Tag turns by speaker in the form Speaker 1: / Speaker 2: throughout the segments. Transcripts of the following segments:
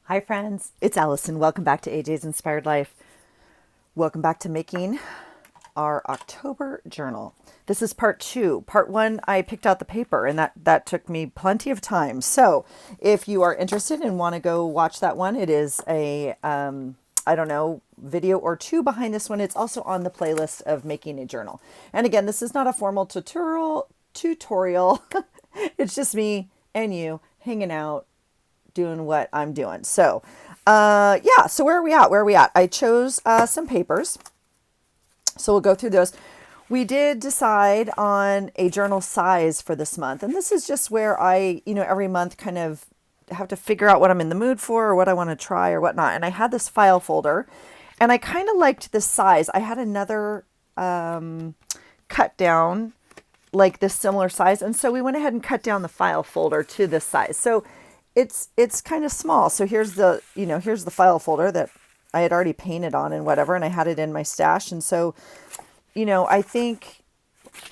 Speaker 1: Hi friends, it's Allison. Welcome back to AJ's Inspired Life. Welcome back to making our October journal. This is part two. Part one, I picked out the paper and that took me plenty of time. So if you are interested and want to go watch that one, it is a, I don't know, video or two behind this one. It's also on the playlist of making a journal. And again, this is not a formal tutorial. It's just me and you hanging out doing what I'm doing. So, yeah, so where are we at? Where are we at? I chose some papers. So we'll go through those. We did decide on a journal size for this month. And this is just where I, every month kind of have to figure out what I'm in the mood for or what I want to try or whatnot. And I had this file folder and I kind of liked this size. I had another cut down like this similar size. And so we went ahead and cut down the file folder to this size. So it's kind of small. So here's here's the file folder that I had already painted on and whatever, and I had it in my stash. And so, I think,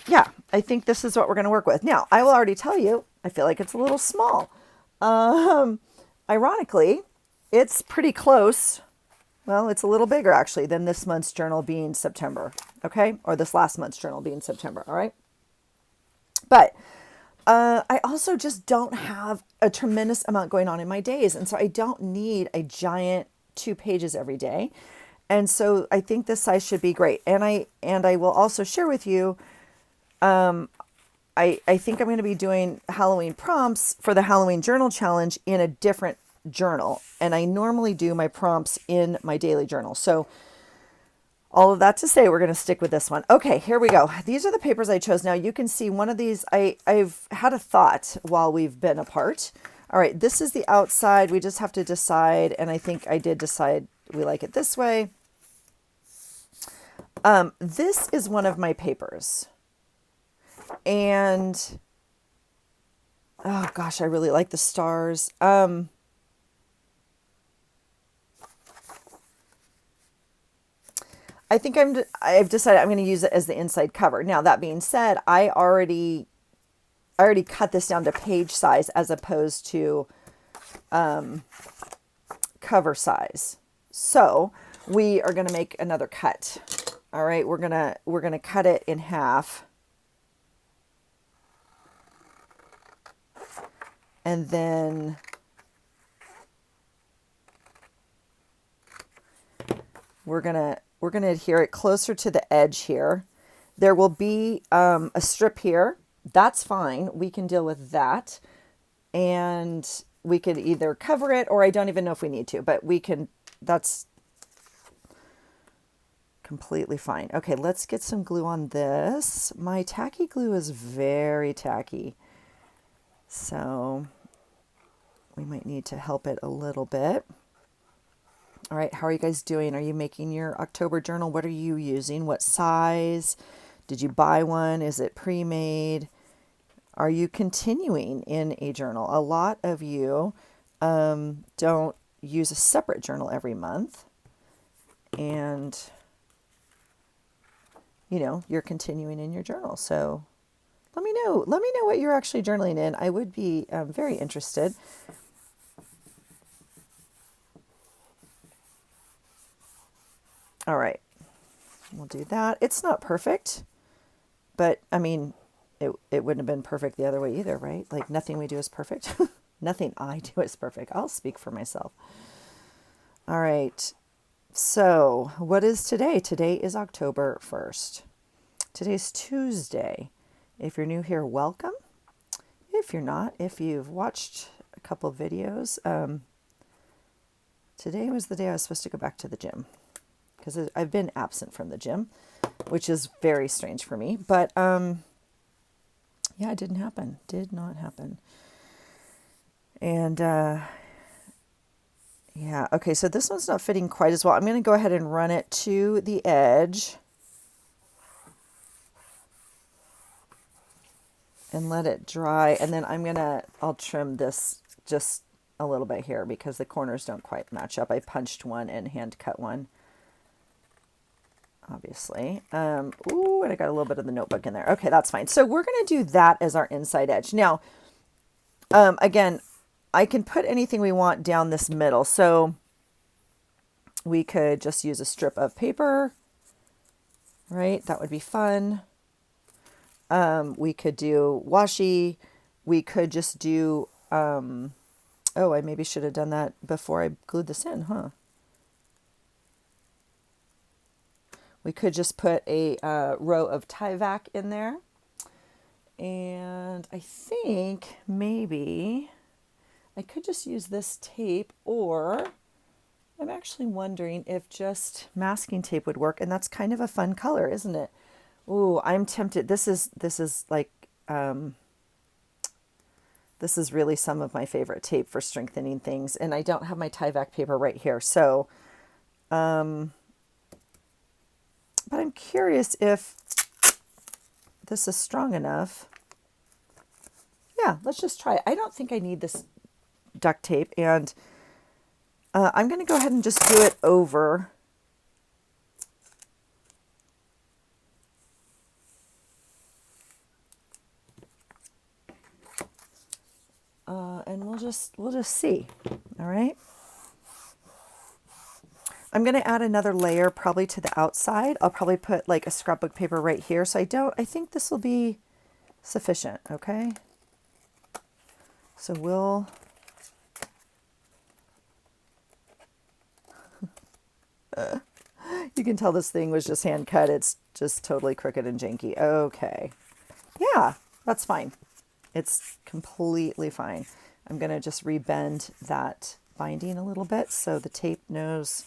Speaker 1: I think this is what we're going to work with. Now, I will already tell you, I feel like it's a little small. Ironically, it's pretty close. Well, it's a little bigger actually than this month's journal being September. Okay. Or this last month's journal being September. All right. But I also just don't have a tremendous amount going on in my days. And so I don't need a giant 2 pages every day. And so I think this size should be great. And I will also share with you, I think I'm going to be doing Halloween prompts for the Halloween journal challenge in a different journal. And I normally do my prompts in my daily journal. So all of that to say, we're going to stick with this one. Okay, here we go. These are the papers I chose. Now you can see one of these, I've had a thought while we've been apart. All right, this is the outside. We just have to decide, and I think I did decide we like it this way. This is one of my papers. And, oh gosh, I really like the stars. I think I've decided I'm going to use it as the inside cover. Now, that being said, I already cut this down to page size as opposed to cover size. So we are going to make another cut. All right, we're gonna cut it in half, and then we're gonna adhere it closer to the edge here. There will be a strip here. That's fine. We can deal with that. And we could either cover it, or I don't even know if we need to, but we can, that's completely fine. Okay, let's get some glue on this. My tacky glue is very tacky, so we might need to help it a little bit. All right, how are you guys doing? Are you making your October journal? What are you using? What size? Did you buy one? Is it pre-made? Are you continuing in a journal? A lot of you don't use a separate journal every month, and you're continuing in your journal. So let me know what you're actually journaling in. I would be very interested. All right, we'll do that. It's not perfect, but I mean, it wouldn't have been perfect the other way either, right? Like nothing we do is perfect. Nothing I do is perfect. I'll speak for myself. All right. So what is today? Today is October 1st. Today's Tuesday. If you're new here, welcome. If you're not, if you've watched a couple videos, today was the day I was supposed to go back to the gym because I've been absent from the gym, which is very strange for me. But yeah, it didn't happen. Did not happen. And yeah, okay, so this one's not fitting quite as well. I'm going to go ahead and run it to the edge and let it dry. And then I'll trim this just a little bit here because the corners don't quite match up. I punched one and hand cut one, obviously. Ooh, and I got a little bit of the notebook in there. Okay, that's fine. So we're going to do that as our inside edge. Now, again, I can put anything we want down this middle. So we could just use a strip of paper, right? That would be fun. We could do washi. We could just do, oh, I maybe should have done that before I glued this in, huh? We could just put a row of Tyvek in there. And I think maybe I could just use this tape, or I'm actually wondering if just masking tape would work. And that's kind of a fun color, isn't it? Ooh, I'm tempted. This is like, this is really some of my favorite tape for strengthening things. And I don't have my Tyvek paper right here. So, but I'm curious if this is strong enough. Yeah, let's just try it. I don't think I need this duct tape, and I'm going to go ahead and just do it over. And we'll just see. All right. I'm going to add another layer probably to the outside. I'll probably put like a scrapbook paper right here. So I think this will be sufficient. Okay. So we'll, you can tell this thing was just hand cut. It's just totally crooked and janky. Okay. Yeah, that's fine. It's completely fine. I'm going to just rebend that binding a little bit so the tape knows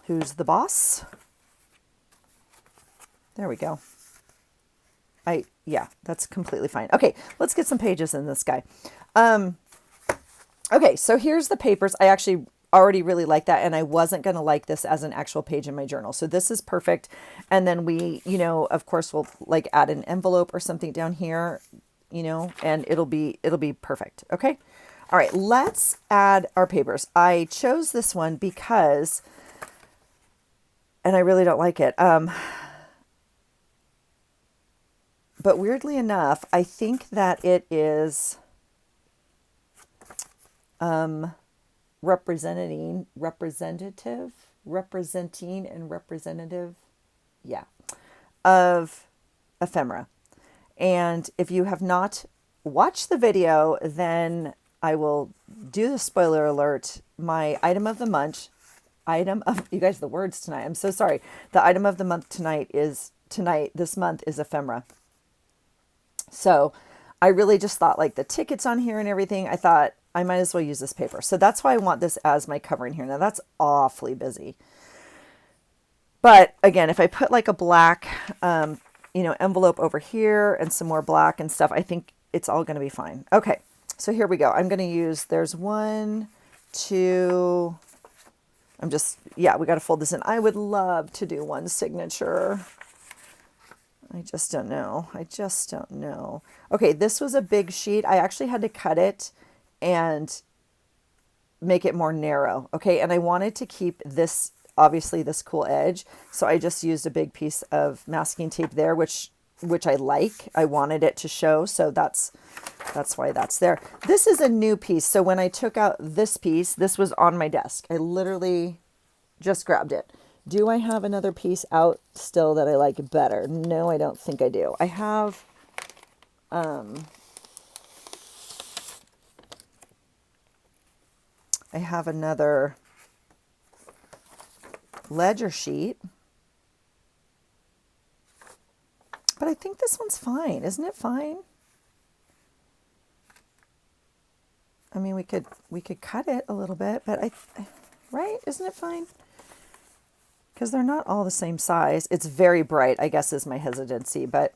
Speaker 1: who's the boss. There we go. Yeah, that's completely fine. Okay, let's get some pages in this guy. Okay, so here's the papers. I actually already really like that, and I wasn't going to like this as an actual page in my journal. So this is perfect. And then we, of course, we'll like add an envelope or something down here, and it'll be perfect. Okay. All right, let's add our papers. I chose this one because, and I really don't like it. But weirdly enough, I think that it is representing and representative, yeah, of ephemera. And if you have not watched the video, then I will do the spoiler alert. My item of the month, you guys, the words tonight, I'm so sorry. The item of the month this month is ephemera. So I really just thought, like, the tickets on here and everything, I thought I might as well use this paper. So that's why I want this as my covering here. Now that's awfully busy. But again, if I put like a black, envelope over here and some more black and stuff, I think it's all going to be fine. Okay, so here we go. I'm going to use, there's 1, 2, we got to fold this in. I would love to do one signature. I just don't know. Okay, this was a big sheet. I actually had to cut it and make it more narrow. Okay, and I wanted to keep this, obviously, this cool edge. So I just used a big piece of masking tape there, which I like. I wanted it to show, so that's why that's there. This is a new piece. So when I took out this piece, this was on my desk. I literally just grabbed it. Do I have another piece out still that I like better? No, I don't think I do. I have, another ledger sheet, but I think this one's fine. Isn't it fine? I mean, we could cut it a little bit, but right? Isn't it fine? Because they're not all the same size. It's very bright, I guess, is my hesitancy, but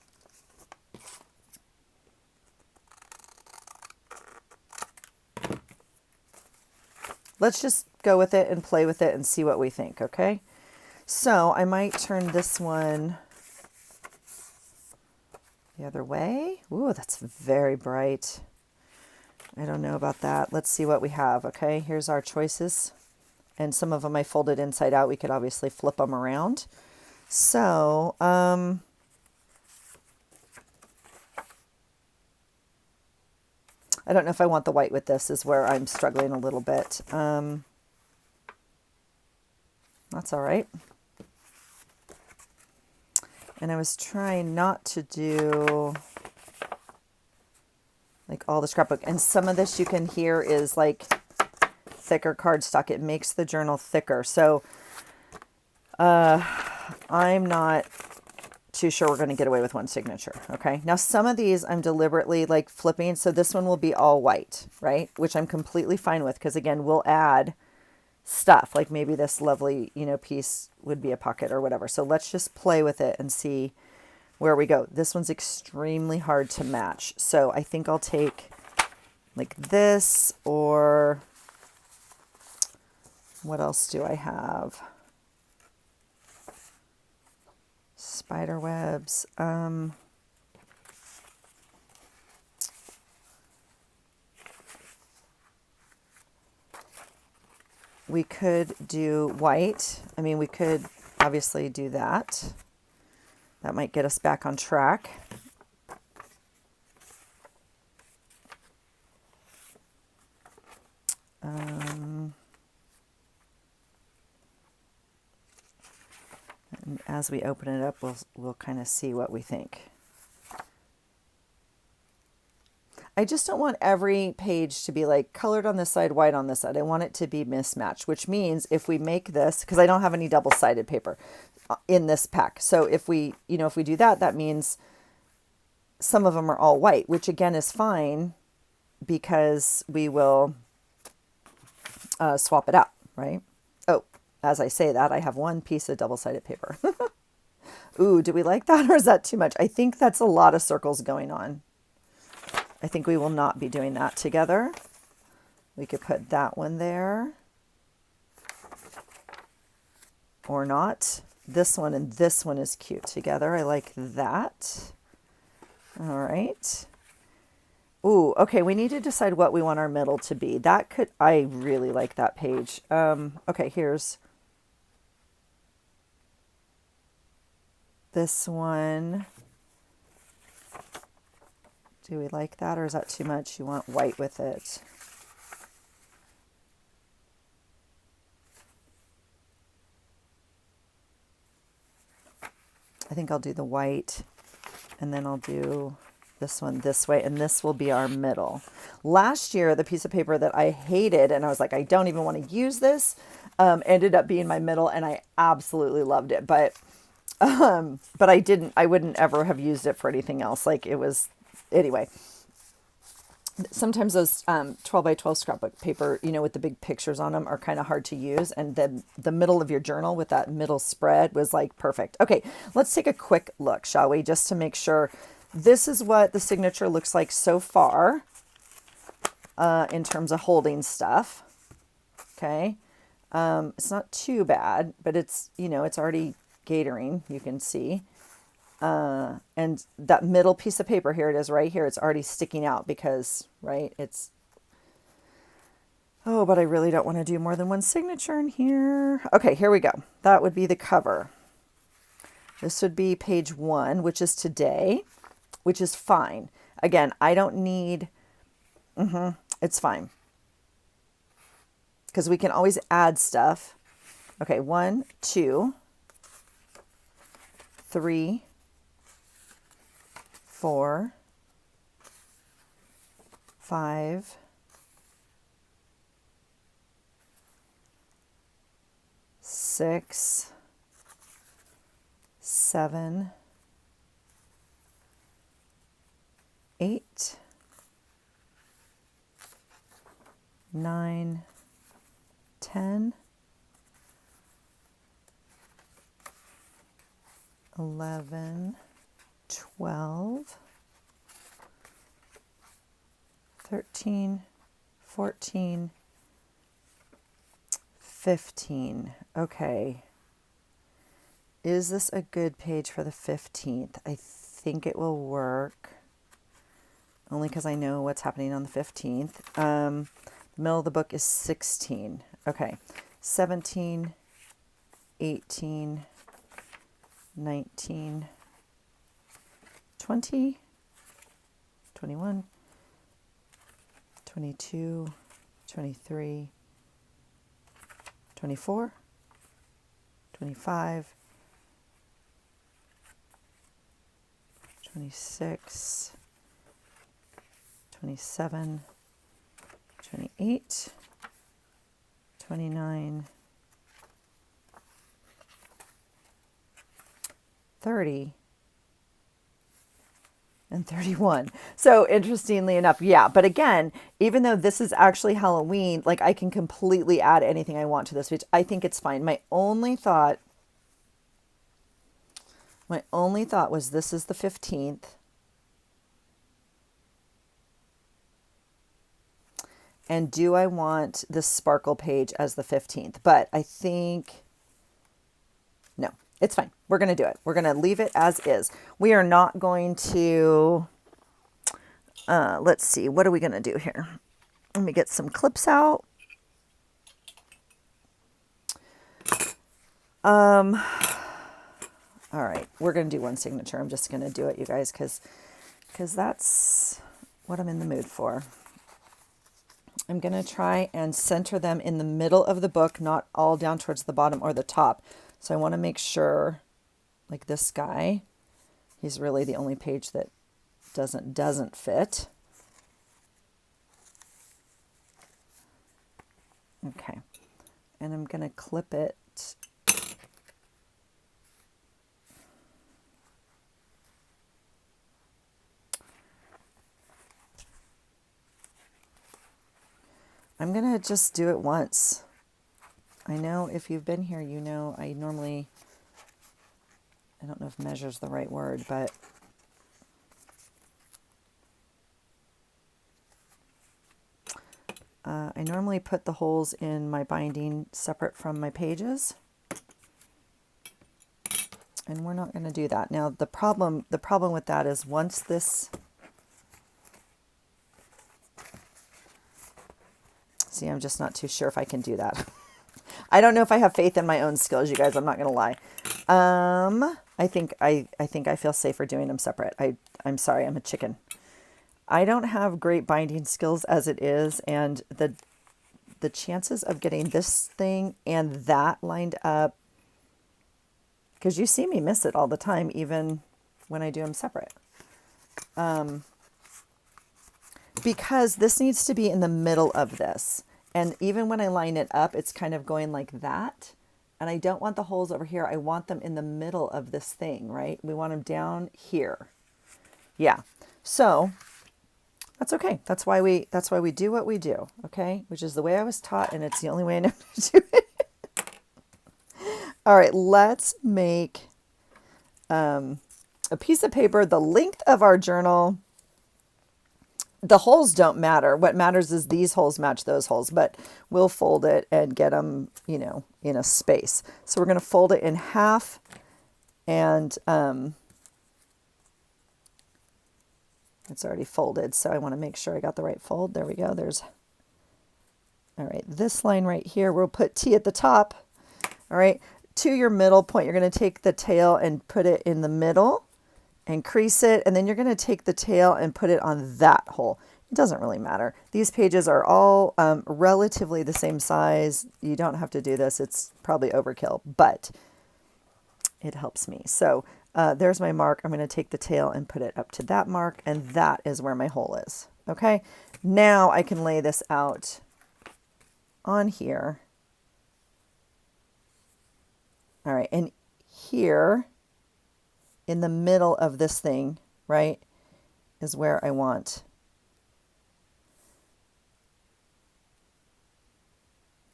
Speaker 1: let's just go with it and play with it and see what we think, okay? So I might turn this one the other way. Ooh, that's very bright. I don't know about that. Let's see what we have, okay? Here's our choices. And some of them I folded inside out. We could obviously flip them around. So, I don't know if I want the white with this is where I'm struggling a little bit. That's all right. And I was trying not to do like all the scrapbook. And some of this you can hear is like thicker cardstock. It makes the journal thicker. So I'm not too sure we're going to get away with one signature. Okay. Now some of these I'm deliberately like flipping. So this one will be all white, right? Which I'm completely fine with because again, we'll add stuff like maybe this lovely, you know, piece would be a pocket or whatever. So let's just play with it and see where we go. This one's extremely hard to match. So I think I'll take like this, or what else do I have? Spider webs. We could do white. I mean, we could obviously do that. That might get us back on track. And as we open it up, we'll kind of see what we think. I just don't want every page to be like colored on this side, white on this side. I want it to be mismatched, which means if we make this, because I don't have any double-sided paper in this pack. So if we, you know, if we do that, that means some of them are all white, which again is fine because we will swap it out, right? Oh, as I say that, I have one piece of double-sided paper. Ooh, do we like that or is that too much? I think that's a lot of circles going on. I think we will not be doing that together. We could put that one there. Or not. This one and this one is cute together. I like that. All right. Ooh, okay, we need to decide what we want our middle to be. That could, I really like that page. Okay, here's this one. Do we like that or is that too much? You want white with it. I think I'll do the white and then I'll do this one this way, and this will be our middle. Last year, the piece of paper that I hated, and I was like, I don't even want to use this, ended up being my middle, and I absolutely loved it. But I wouldn't ever have used it for anything else. Like it was, anyway. Sometimes those 12 by 12 scrapbook paper, you know, with the big pictures on them are kind of hard to use. And then the middle of your journal with that middle spread was like perfect. Okay, let's take a quick look, shall we? Just to make sure. This is what the signature looks like so far in terms of holding stuff. Okay. It's not too bad, but it's, you know, it's already gatoring, you can see. And that middle piece of paper, here it is right here. It's already sticking out because, right, it's, oh, but I really don't want to do more than one signature in here. Okay, here we go. That would be the cover. This would be page 1, which is today, which is fine. Again, I don't need, it's fine. Because we can always add stuff. Okay, 1, 2, 3, 4, 5, 6, 7, 8, 9, 10, 11, 12, 13, 14, 15. Okay. Is this a good page for the 15th? I think it will work. Only because I know what's happening on the 15th. The middle of the book is 16. Okay. 17, 18, 19, 20, 21, 22, 23, 24, 25, 26, 27, 28, 29, 30, and 31. So interestingly enough, yeah. But again, even though this is actually Halloween, like I can completely add anything I want to this page. I think it's fine. My only thought was this is the 15th. And do I want this sparkle page as the 15th? But I think, no, it's fine. We're going to do it. We're going to leave it as is. We are not going to, let's see, what are we going to do here? Let me get some clips out. All right, we're going to do one signature. I'm just going to do it, you guys, because that's what I'm in the mood for. I'm going to try and center them in the middle of the book, not all down towards the bottom or the top. So I want to make sure, like this guy, he's really the only page that doesn't fit. Okay. And I'm going to clip it. I'm going to just do it once. I know if you've been here, you know I normally, I don't know if measure's the right word, but I normally put the holes in my binding separate from my pages. And we're not going to do that. Now the problem with that is once this, see, I'm just not too sure if I can do that. I don't know if I have faith in my own skills, you guys. I'm not going to lie. I think I feel safer doing them separate. I'm sorry, I'm a chicken. I don't have great binding skills as it is, and the chances of getting this thing and that lined up, because you see me miss it all the time, even when I do them separate. Because this needs to be in the middle of this. And even when I line it up, it's kind of going like that. And I don't want the holes over here. I want them in the middle of this thing, right? We want them down here. Yeah. So that's okay. That's why we do what we do, okay? Which is the way I was taught, and it's the only way I know to do it. All right, let's make a piece of paper the length of our journal. The holes don't matter. What matters is these holes match those holes, but we'll fold it and get them, you know, in a space. So we're going to fold it in half, and it's already folded, so I want to make sure I got the right fold. There we go. There's, all right, this line right here, we'll put T at the top. All right, to your middle point, you're going to take the tail and put it in the middle and crease it, and then you're going to take the tail and put it on that hole. It doesn't really matter. These pages are all relatively the same size. You don't have to do this. It's probably overkill, but it helps me. So there's my mark. I'm going to take the tail and put it up to that mark, and that is where my hole is. Okay, now I can lay this out on here. All right, and here in the middle of this thing, right, is where I want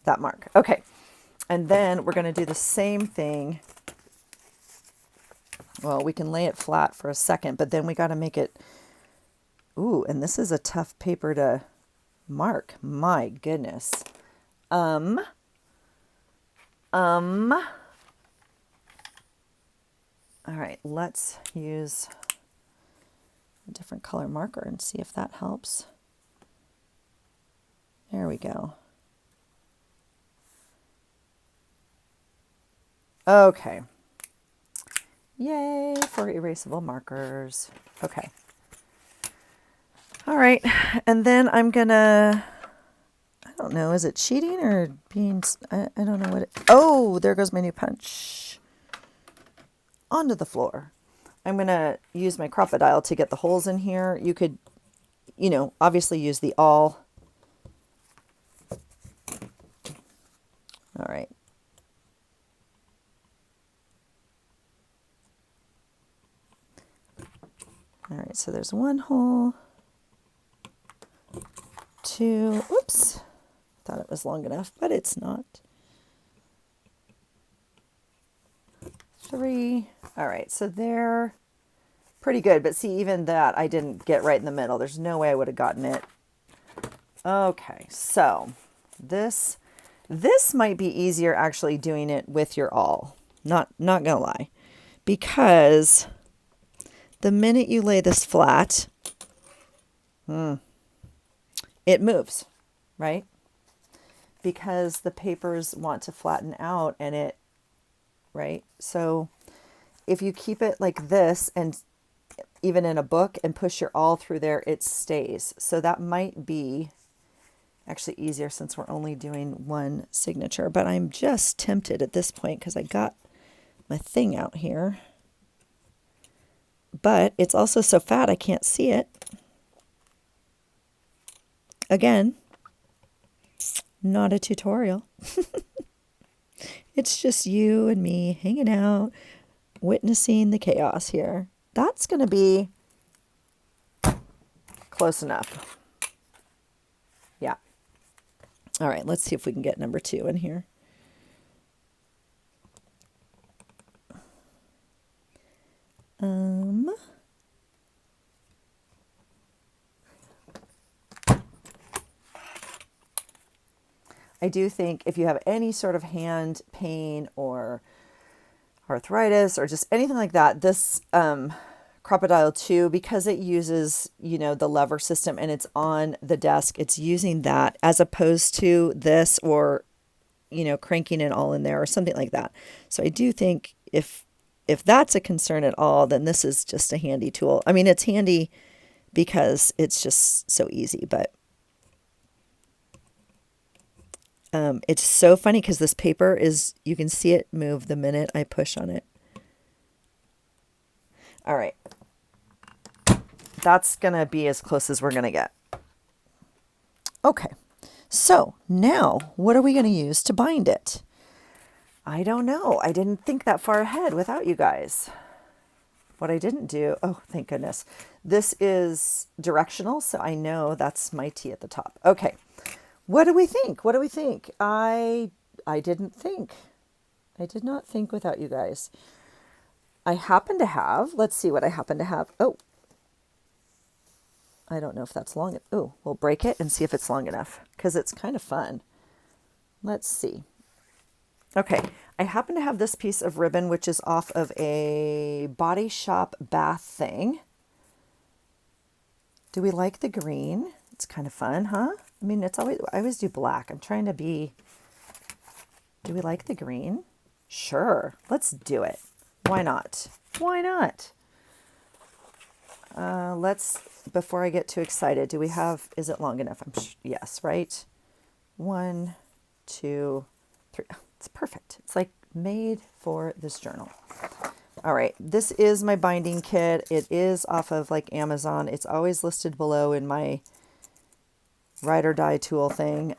Speaker 1: that mark. Okay, and then we're going to do the same thing. Well, we can lay it flat for a second, but then we got to make it, ooh, and this is a tough paper to mark. My goodness. All right, let's use a different color marker and see if that helps. There we go. Okay. Yay for erasable markers. Okay. All right. And then I'm going to, I don't know, is it cheating or being, I don't know what it, oh, there goes my new punch onto the floor. I'm going to use my Crop-A-Dile to get the holes in here. You could, you know, obviously use the awl. All right. All right, so there's one hole, two, oops, thought it was long enough, but it's not. Three. All right, so they're pretty good, but see, even that I didn't get right in the middle. There's no way I would have gotten it. Okay, so this might be easier actually doing it with your awl. Not gonna lie, because the minute you lay this flat, it moves, right? Because the papers want to flatten out and it, right? So if you keep it like this and even in a book and push your awl through there, it stays. So that might be actually easier since we're only doing one signature, but I'm just tempted at this point because I got my thing out here, but it's also so fat I can't see it. Again, not a tutorial. It's just you and me hanging out, witnessing the chaos here. That's going to be close enough. Yeah. All right, let's see if we can get number 2 in here. I do think if you have any sort of hand pain or arthritis or just anything like that, this Crop-A-Dile 2, because it uses, you know, the lever system and it's on the desk, it's using that as opposed to this or, you know, cranking it all in there or something like that. So I do think if that's a concern at all, then this is just a handy tool. I mean, it's handy because it's just so easy, but it's so funny because this paper is, you can see it move the minute I push on it. All right. That's going to be as close as we're going to get. Okay. So now what are we going to use to bind it? I don't know. I didn't think that far ahead without you guys. What I didn't do, oh, thank goodness. This is directional, so I know that's my T at the top. Okay. What do we think? What do we think? I didn't think. I did not think without you guys. I happen to have, let's see what I happen to have. Oh, I don't know if that's long. Oh, we'll break it and see if it's long enough because it's kind of fun. Let's see. Okay, I happen to have this piece of ribbon, which is off of a Body Shop bath thing. Do we like the green? It's kind of fun, huh? I mean, I always do black. I'm trying to be, do we like the green? Sure, let's do it. Why not? Why not? Before I get too excited, do we have, is it long enough? Yes, right? 1, 2, 3. It's perfect. It's like made for this journal. All right, this is my binding kit. It is off of like Amazon. It's always listed below in my Ride or Die tool thing.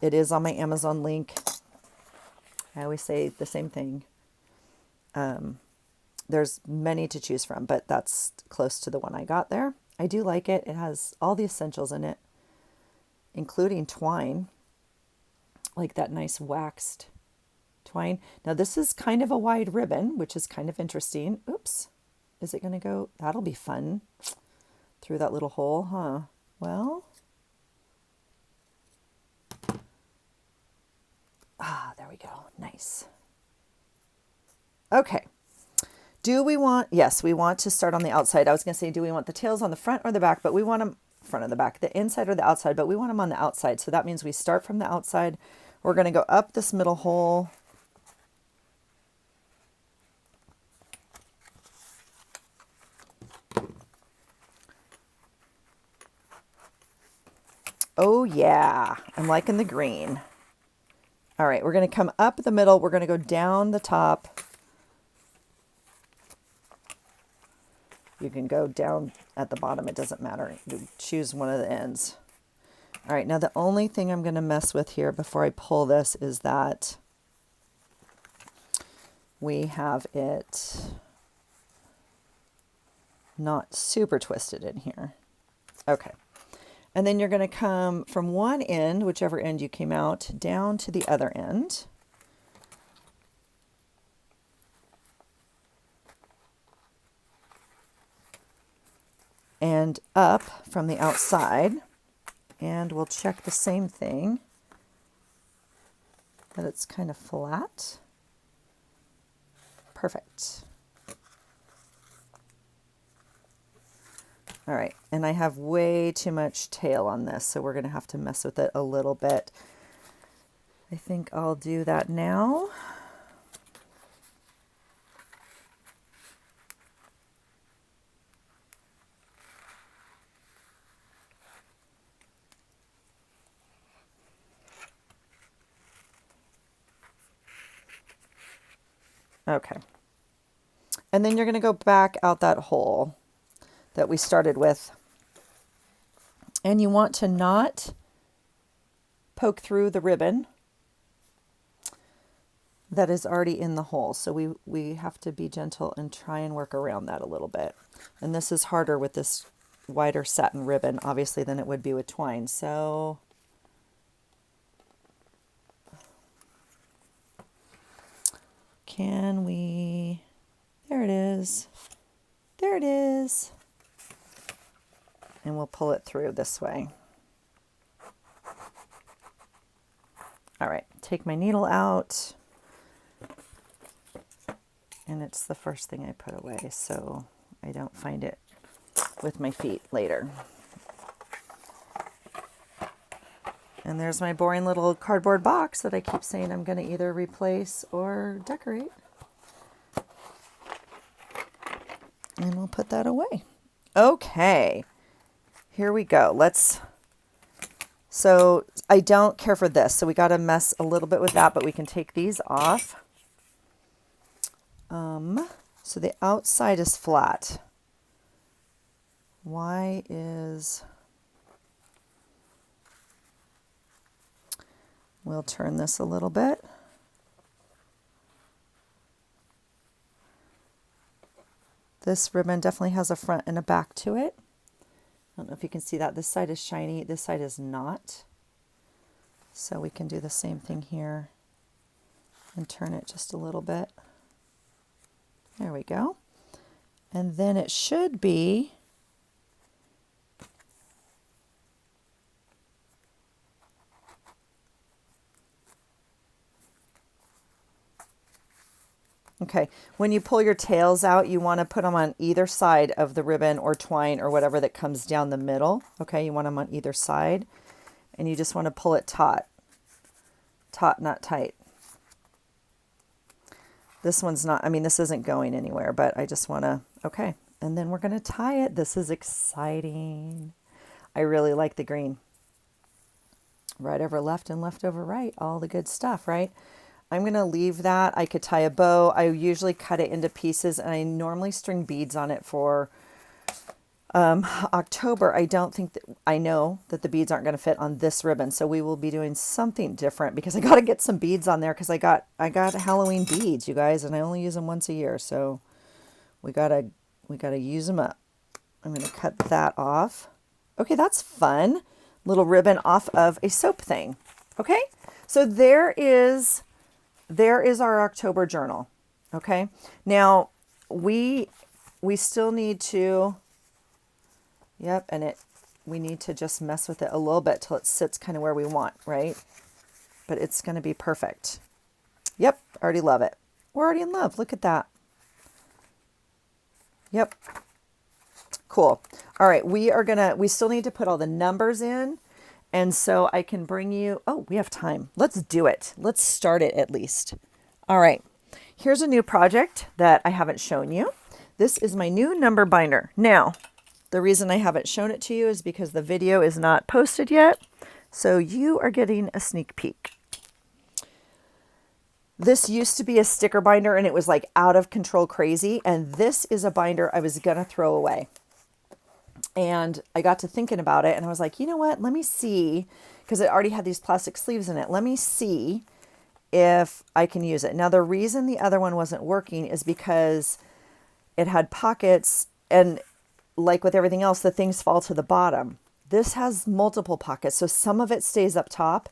Speaker 1: It is on my Amazon link. I always say the same thing. There's many to choose from, but that's close to the one I got there. I do like it. It has all the essentials in it, including twine, like that nice waxed twine. Now this is kind of a wide ribbon, which is kind of interesting. Oops. Is it going to go? That'll be fun. Through that little hole, huh? Well, there we go. Nice. Okay. Do we want, yes, we want to start on the outside. I was going to say, do we want the tails on the front or the back? But we want them front or the back, the inside or the outside, but we want them on the outside. So that means we start from the outside. We're going to go up this middle hole. Oh yeah, I'm liking the green. All right, we're going to come up the middle. We're going to go down the top. You can go down at the bottom. It doesn't matter. You choose one of the ends. All right, now the only thing I'm going to mess with here before I pull this is that we have it not super twisted in here. Okay. And then you're going to come from one end, whichever end you came out, down to the other end. And up from the outside. And we'll check the same thing, that it's kind of flat. Perfect. All right, and I have way too much tail on this, so we're going to have to mess with it a little bit. I think I'll do that now. Okay. And then you're going to go back out that hole that we started with. And you want to not poke through the ribbon that is already in the hole. So we have to be gentle and try and work around that a little bit. And this is harder with this wider satin ribbon, obviously, than it would be with twine. So can we, there it is. There it is. And we'll pull it through this way. All right, take my needle out. And it's the first thing I put away so I don't find it with my feet later. And there's my boring little cardboard box that I keep saying I'm going to either replace or decorate. And we'll put that away. Okay, here we go. So I don't care for this, so we got to mess a little bit with that, but we can take these off. So the outside is flat. We'll turn this a little bit. This ribbon definitely has a front and a back to it. I don't know if you can see that. This side is shiny, this side is not. So we can do the same thing here and turn it just a little bit. There we go. And then it should be okay. When you pull your tails out, you want to put them on either side of the ribbon or twine or whatever that comes down the middle. Okay, you want them on either side. And you just want to pull it taut. Taut, not tight. This one's not, I mean, this isn't going anywhere, but I just want to, okay. And then we're going to tie it. This is exciting. I really like the green. Right over left and left over right. All the good stuff, right? I'm going to leave that. I could tie a bow. I usually cut it into pieces, and I normally string beads on it for October. I don't think that, I know that the beads aren't going to fit on this ribbon, so we will be doing something different because I got to get some beads on there because I got Halloween beads, you guys, and I only use them once a year, so we gotta use them up. I'm going to cut that off. Okay, that's fun. Little ribbon off of a soap thing. Okay, so there is our October journal. Okay, now we still need to, yep, and we need to just mess with it a little bit till it sits kind of where we want, right? But it's going to be perfect. Yep, already love it. We're already in love. Look at that. Yep. Cool. All right, we still need to put all the numbers in. And so I can bring you, oh, we have time. Let's do it. Let's start it at least. All right, here's a new project that I haven't shown you. This is my new number binder. Now, The reason I haven't shown it to you is because the video is not posted yet. So you are getting a sneak peek. This used to be a sticker binder and it was like out of control crazy. And this is a binder I was going to throw away. And I got to thinking about it and I was like, you know what? Let me see, because it already had these plastic sleeves in it. Let me see if I can use it. Now, the reason the other one wasn't working is because it had pockets, and like with everything else, the things fall to the bottom. This has multiple pockets. So some of it stays up top,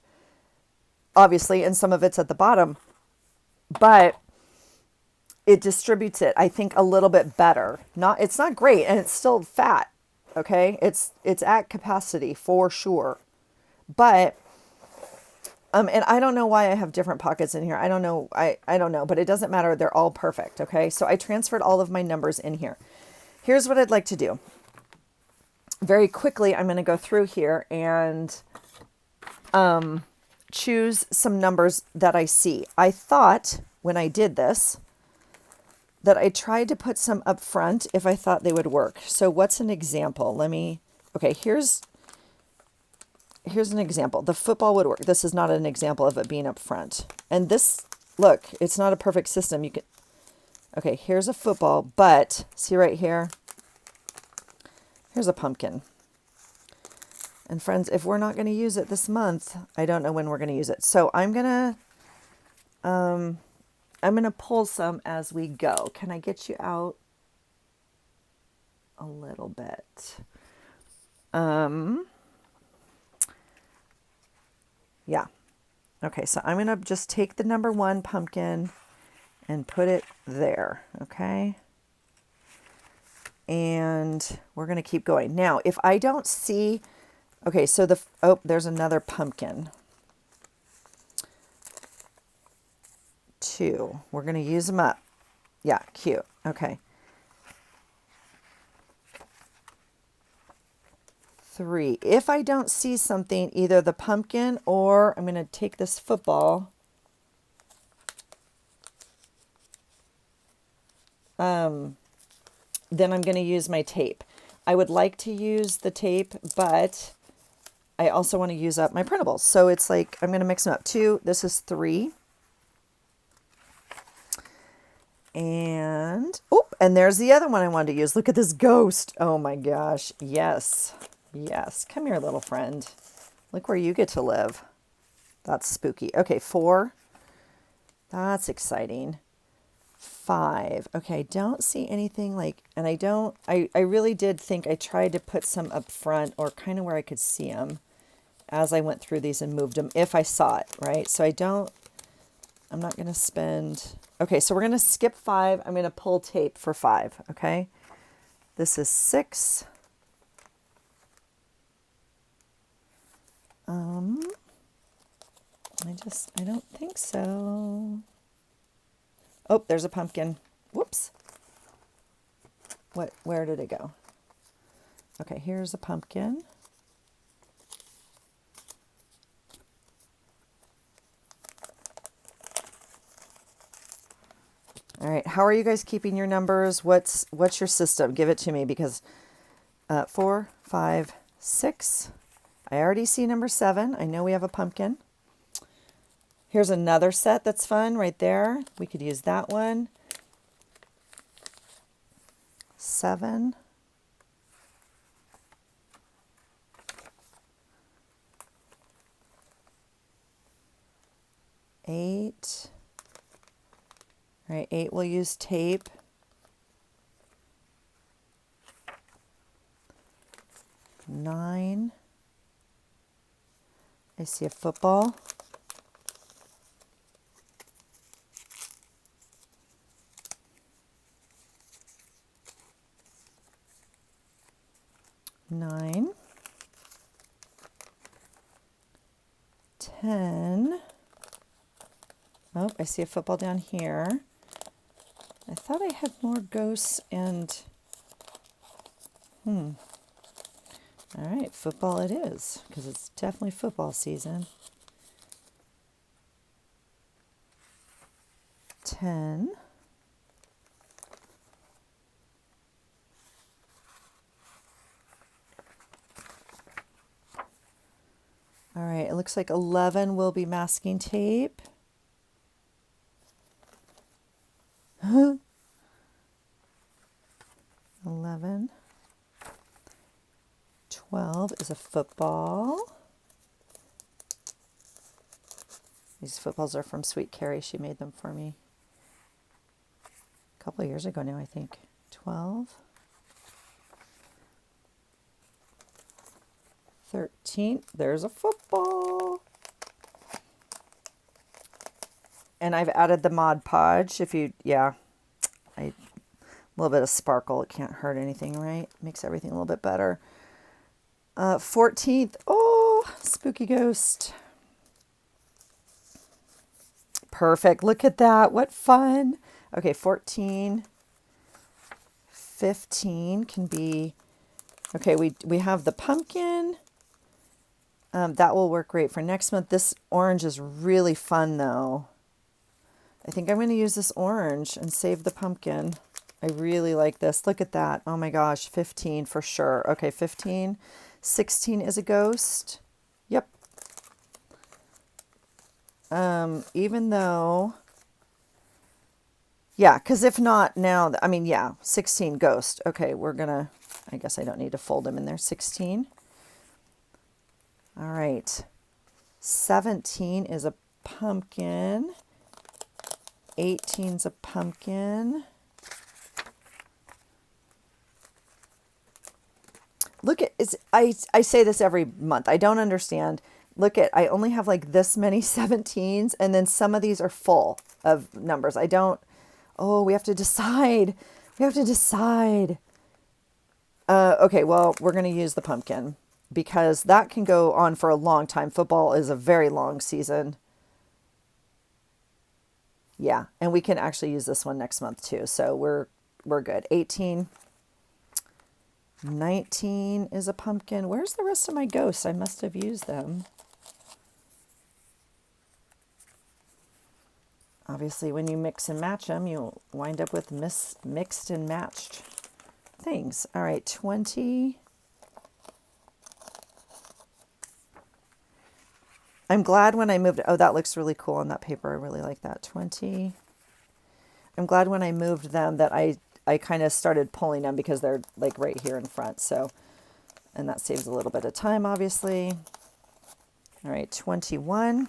Speaker 1: obviously, and some of it's at the bottom, but it distributes it, I think, a little bit better. It's not great, and it's still fat. Okay. It's at capacity for sure. But, and I don't know why I have different pockets in here. I don't know. I don't know, but it doesn't matter. They're all perfect. Okay. So I transferred all of my numbers in here. Here's what I'd like to do. Very quickly, I'm going to go through here and choose some numbers that I see. I thought when I did this that I tried to put some up front if I thought they would work. So what's an example? Okay, here's an example. The football would work. This is not an example of it being up front. And this, look, it's not a perfect system. Okay, here's a football, but see right here, here's a pumpkin. And friends, if we're not going to use it this month, I don't know when we're going to use it. So I'm going to pull some as we go. Can I get you out a little bit? Yeah. Okay, so I'm going to just take the number 1 pumpkin and put it there, okay? And we're going to keep going. Now, if I don't see, okay, so there's another pumpkin. 2. We're going to use them up. Yeah, cute. Okay. 3. If I don't see something, either the pumpkin or I'm going to take this football. Then I'm going to use my tape. I would like to use the tape, but I also want to use up my printables. So it's like, I'm going to mix them up. 2, this is 3. And there's the other one I wanted to use. Look at this ghost. Oh my gosh. Yes. Yes. Come here, little friend. Look where you get to live. That's spooky. Okay, 4. That's exciting. 5. Okay, I don't see anything like, and I really did think I tried to put some up front or kind of where I could see them as I went through these and moved them if I saw it, right? So I'm not going to spend, okay, so we're going to skip 5. I'm going to pull tape for 5, okay? This is 6. I don't think so. Oh, there's a pumpkin. Whoops. Where did it go? Okay, here's a pumpkin. All right, how are you guys keeping your numbers? What's your system? Give it to me, because 4, 5, 6. I already see number 7. I know we have a pumpkin. Here's another set that's fun right there. We could use that one. 7. 8. All right, 8 we'll use tape. 9. I see a football. 9. 10. Oh, I see a football down here. I thought I had more ghosts and... All right, football it is, because it's definitely football season. 10. looks like 11 will be masking tape. 11. 12 is a football. These footballs are from Sweet Carrie. She made them for me a couple of years ago now, I think. 12. 13. There's a football. And I've added the Mod Podge. If you, yeah, a little bit of sparkle. It can't hurt anything, right? Makes everything a little bit better. 14th. Oh, spooky ghost. Perfect. Look at that. What fun. Okay, 14. 15 can be, okay, we have the pumpkin. That will work great for next month. This orange is really fun though. I think I'm going to use this orange and save the pumpkin. I really like this. Look at that. Oh my gosh, 15 for sure. Okay, 15. 16 is a ghost. Yep. Even though, yeah, because if not now, I mean, yeah, 16 ghost. Okay, we're going to, I guess I don't need to fold them in there. 16. All right. 17 is a pumpkin. 18's a pumpkin. Look at, I say this every month. I don't understand. Look at, I only have like this many 17s, and then some of these are full of numbers. I don't, oh, we have to decide. We have to decide. Okay, well, we're going to use the pumpkin because that can go on for a long time. Football is a very long season. Yeah, and we can actually use this one next month too. So we're good. 18. 19 is a pumpkin. Where's the rest of my ghosts? I must have used them. Obviously, when you mix and match them, you'll wind up with mixed and matched things. All right, 20. I'm glad when I moved. Oh, that looks really cool on that paper. I really like that. 20. I'm glad when I moved them that I kind of started pulling them because they're like right here in front. So, and that saves a little bit of time, obviously. All right, 21.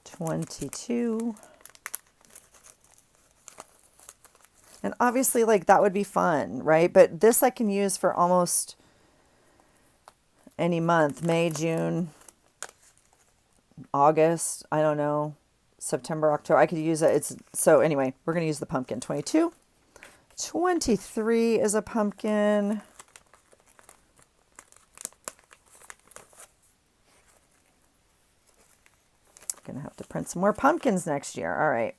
Speaker 1: 22. And obviously, like, that would be fun, right? But this I can use for almost any month. May, June, August, I don't know, September, October. I could use it. So anyway, we're going to use the pumpkin. 22. 23 is a pumpkin. Going to have to print some more pumpkins next year. All right.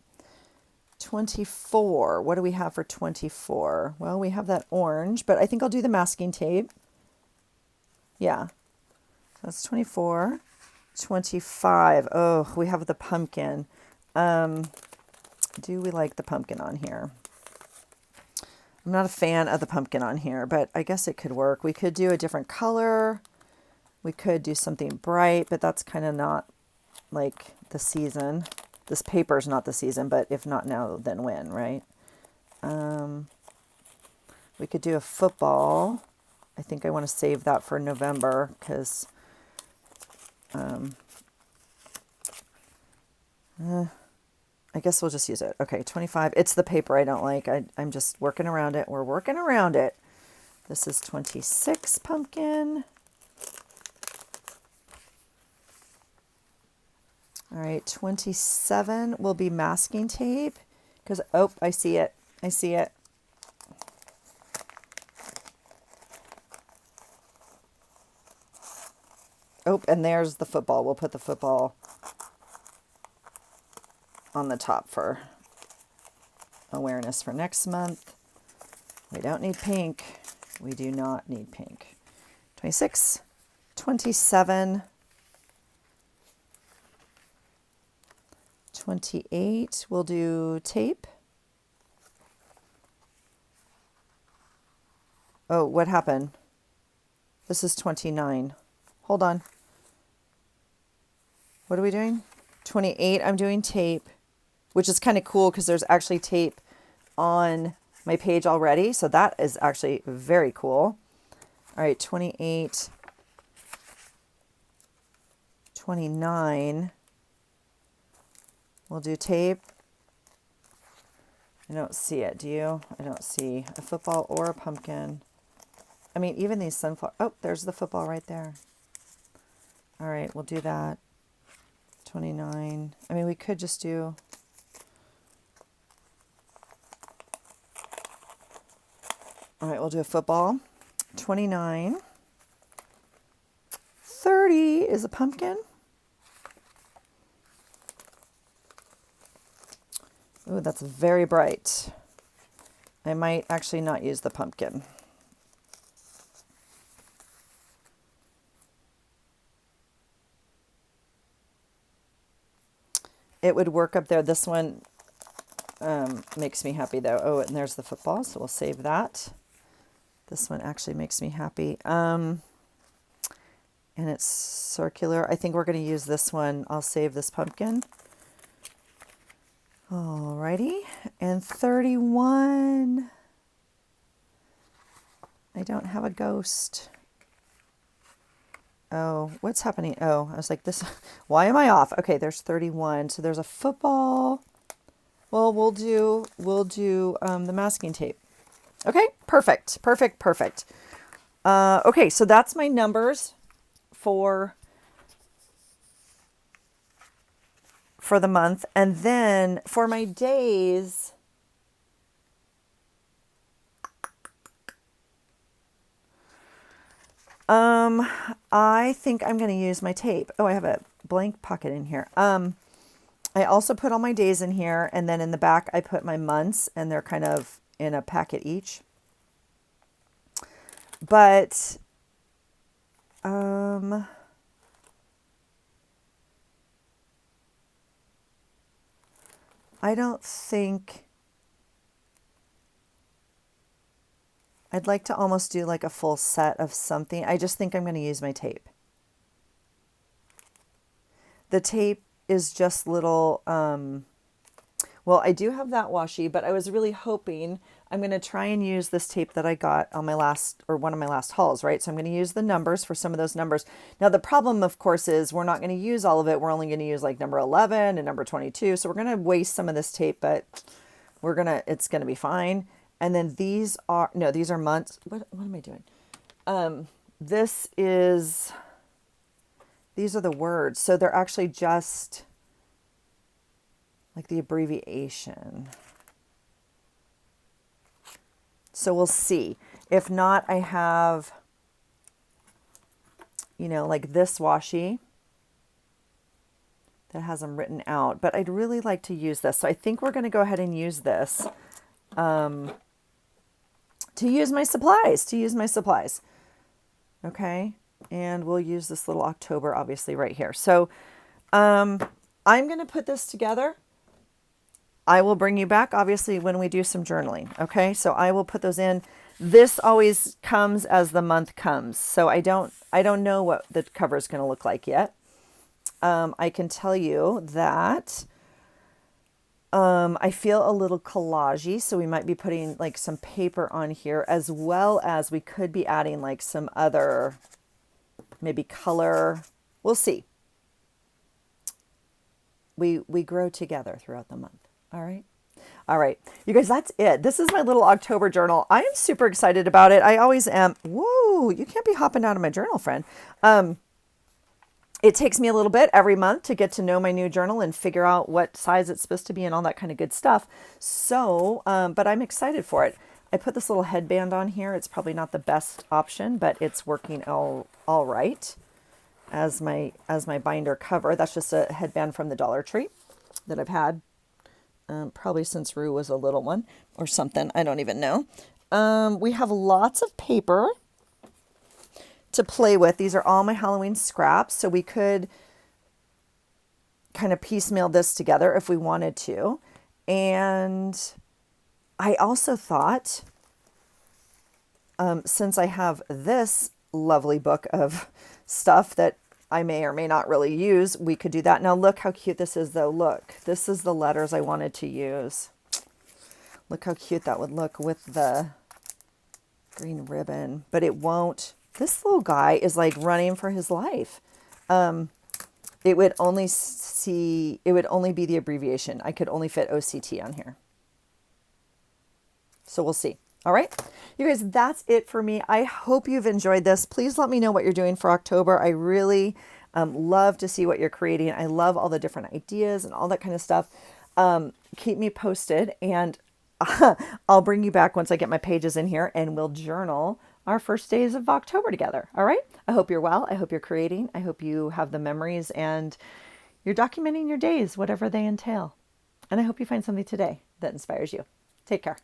Speaker 1: 24. What do we have for 24? Well, we have that orange, but I think I'll do the masking tape. Yeah. So that's 24. 25. Oh, we have the pumpkin. Do we like the pumpkin on here? I'm not a fan of the pumpkin on here, but I guess it could work. We could do a different color. We could do something bright, but that's kind of not like the season. This paper is not the season, but if not now, then when, right? We could do a football. I think I want to save that for November because I guess we'll just use it. Okay, 25. It's the paper I don't like. I'm just working around it. We're working around it. This is 26 pumpkin. All right, 27 will be masking tape because, oh, I see it. I see it. Oh, and there's the football. We'll put the football on the top for awareness for next month. We don't need pink. We do not need pink. 26, 27, 28, we'll do tape. Oh, what happened? This is 29. Hold on. What are we doing? 28, I'm doing tape, which is kind of cool because there's actually tape on my page already. So that is actually very cool. All right, 28, 29. We'll do tape. I don't see it, do you? I don't see a football or a pumpkin. I mean, even these sunflower. Oh, there's the football right there. All right, we'll do that. 29. I mean, we could just do... All right, we'll do a football. 29. 30 is a pumpkin. Ooh, that's very bright. I might actually not use the pumpkin. It would work up there. This one makes me happy though. Oh, and there's the football, so we'll save that. This one actually makes me happy. And it's circular. I think we're going to use this one. I'll save this pumpkin. Alrighty. And 31. I don't have a ghost. Oh, what's happening? Oh, I was like, this, why am I off? Okay, there's 31. So there's a football. Well, we'll do the masking tape. Okay, perfect. Okay, so that's my numbers for the month. And then for my days, I think I'm going to use my tape. Oh, I have a blank pocket in here. I also put all my days in here, and then in the back I put my months, and they're kind of in a packet each. But I don't think... I'd like to almost do like a full set of something. I just think I'm going to use my tape. The tape is just little, well, I do have that washi, but I was really hoping I'm going to try and use this tape that I got on my last, or one of my last hauls, right? So I'm going to use the numbers for some of those numbers. Now, the problem, of course, is we're not going to use all of it. We're only going to use like number 11 and number 22. So we're going to waste some of this tape, but it's going to be fine. And then these are, no, these are months. What am I doing? These are the words. So they're actually just like the abbreviation. So we'll see. If not, I have, like this washi that has them written out. But I'd really like to use this. So I think we're going to go ahead and use this to use my supplies. Okay. And we'll use this little October, obviously, right here. So I'm going to put this together. I will bring you back, obviously, when we do some journaling. Okay. So I will put those in. This always comes as the month comes. So I don't know what the cover is going to look like yet. I can tell you that I feel a little collagey, so we might be putting like some paper on here, as well as we could be adding like some other, maybe color. We'll see. We grow together throughout the month. All right. All right, you guys, that's it. This is my little October journal. I am super excited about it. I always am. Whoa, you can't be hopping out of my journal, friend. It takes me a little bit every month to get to know my new journal and figure out what size it's supposed to be and all that kind of good stuff. So, but I'm excited for it. I put this little headband on here. It's probably not the best option, but it's working all right as my binder cover. That's just a headband from the Dollar Tree that I've had probably since Rue was a little one or something. I don't even know. We have lots of paper to play with. These are all my Halloween scraps, so we could kind of piecemeal this together if we wanted to. And I also thought since I have this lovely book of stuff that I may or may not really use, we could do that. Now look how cute this is though. Look, this is the letters I wanted to use. Look how cute that would look with the green ribbon, but it won't. This little guy is like running for his life. It would only be the abbreviation. I could only fit OCT on here. So we'll see. All right, you guys, that's it for me. I hope you've enjoyed this. Please let me know what you're doing for October. I really love to see what you're creating. I love all the different ideas and all that kind of stuff. Keep me posted, and I'll bring you back once I get my pages in here, and we'll journal our first days of October together. All right. I hope you're well. I hope you're creating. I hope you have the memories and you're documenting your days, whatever they entail. And I hope you find something today that inspires you. Take care.